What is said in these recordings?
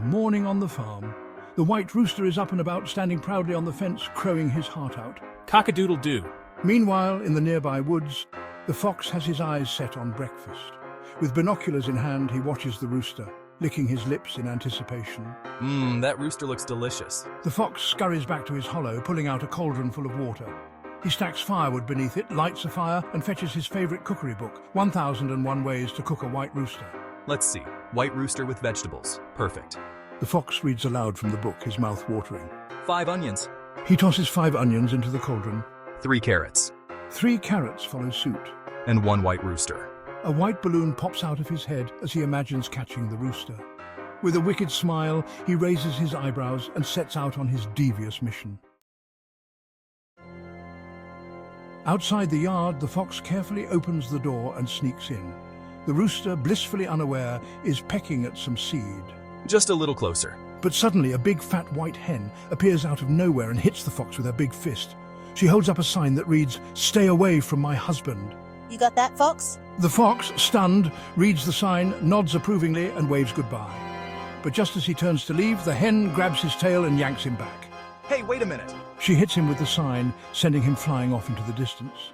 Morning on the farm. The white rooster is up and about, standing proudly on the fence, crowing his heart out. Cock-a-doodle-doo. Meanwhile, in the nearby woods, the fox has his eyes set on breakfast. With binoculars in hand, he watches the rooster, licking his lips in anticipation. That rooster looks delicious. The fox scurries back to his hollow, pulling out a cauldron full of water. He stacks firewood beneath it, lights a fire, and fetches his favorite cookery book, 1001 Ways to Cook a White Rooster. Let's see. White rooster with vegetables. Perfect. The fox reads aloud from the book, his mouth watering. 5 onions. He tosses 5 onions into the cauldron. 3 carrots. 3 carrots follow suit. And 1 white rooster. A white balloon pops out of his head as he imagines catching the rooster. With a wicked smile, he raises his eyebrows and sets out on his devious mission. Outside the yard, the fox carefully opens the door and sneaks in. The rooster, blissfully unaware, is pecking at some seed. Just a little closer. But suddenly a big fat white hen appears out of nowhere and hits the fox with her big fist. She holds up a sign that reads, "Stay away from my husband." You got that, Fox? The fox, stunned, reads the sign, nods approvingly and waves goodbye. But just as he turns to leave, the hen grabs his tail and yanks him back. Hey, wait a minute. She hits him with the sign, sending him flying off into the distance.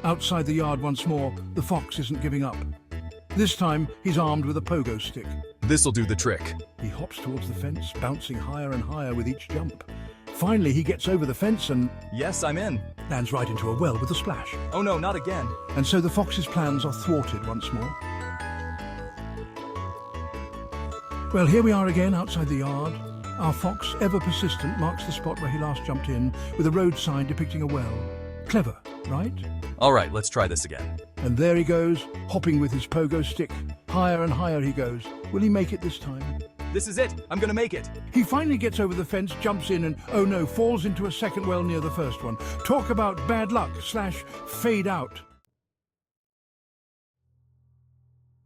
Outside the yard once more, the fox isn't giving up. This time, he's armed with a pogo stick. This'll do the trick. He hops towards the fence, bouncing higher and higher with each jump. Finally, he gets over the fence and Yes, I'm in. lands right into a well with a splash. Oh no, not again. And so the fox's plans are thwarted once more. Well, here we are again outside the yard. Our fox, ever persistent, marks the spot where he last jumped in with a road sign depicting a well. Clever, right? All right, let's try this again. And there he goes, hopping with his pogo stick. Higher and higher he goes. Will he make it this time? This is it. I'm gonna make it. He finally gets over the fence, jumps in and, oh no, falls into a second well near the first one. Talk about bad luck / fade out.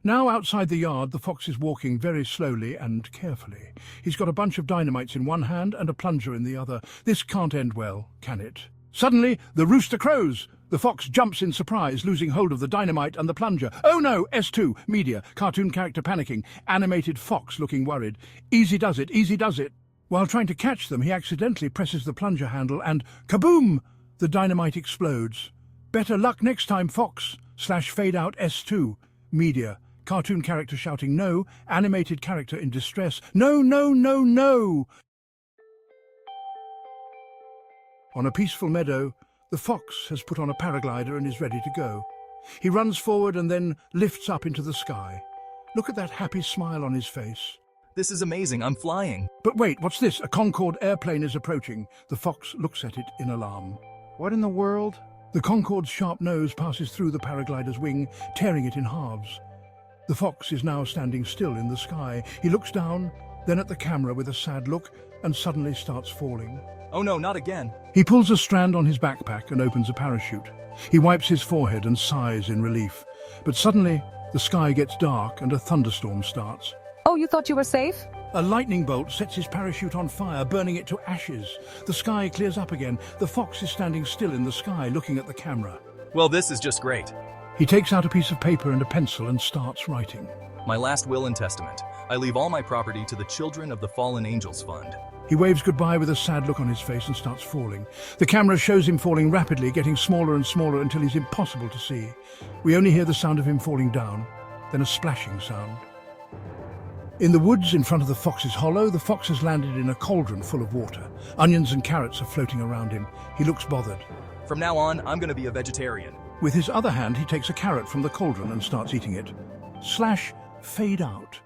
Now outside the yard, the fox is walking very slowly and carefully. He's got a bunch of dynamites in one hand and a plunger in the other. This can't end well, can it? Suddenly, the rooster crows. The fox jumps in surprise, losing hold of the dynamite and the plunger. Oh no, S2, media, cartoon character panicking, animated fox looking worried. Easy does it, easy does it. While trying to catch them, he accidentally presses the plunger handle and kaboom! The dynamite explodes. Better luck next time, fox / fade out S2, media. Cartoon character shouting no, animated character in distress. No, no, no, no! On a peaceful meadow, the fox has put on a paraglider and is ready to go. He runs forward and then lifts up into the sky. Look at that happy smile on his face. This is amazing. I'm flying. But wait, what's this? A Concorde airplane is approaching. The fox looks at it in alarm. What in the world? The Concorde's sharp nose passes through the paraglider's wing, tearing it in halves. The fox is now standing still in the sky. He looks down, then at the camera with a sad look, and suddenly starts falling. Oh no, not again. He pulls a strand on his backpack and opens a parachute. He wipes his forehead and sighs in relief. But suddenly, the sky gets dark and a thunderstorm starts. Oh, you thought you were safe? A lightning bolt sets his parachute on fire, burning it to ashes. The sky clears up again. The fox is standing still in the sky, looking at the camera. Well, this is just great. He takes out a piece of paper and a pencil and starts writing. My last will and testament. I leave all my property to the Children of the Fallen Angels Fund. He waves goodbye with a sad look on his face and starts falling. The camera shows him falling rapidly, getting smaller and smaller until he's impossible to see. We only hear the sound of him falling down, then a splashing sound. In the woods in front of the fox's hollow, the fox has landed in a cauldron full of water. Onions and carrots are floating around him. He looks bothered. From now on, I'm gonna be a vegetarian. With his other hand, he takes a carrot from the cauldron and starts eating it. / fade out.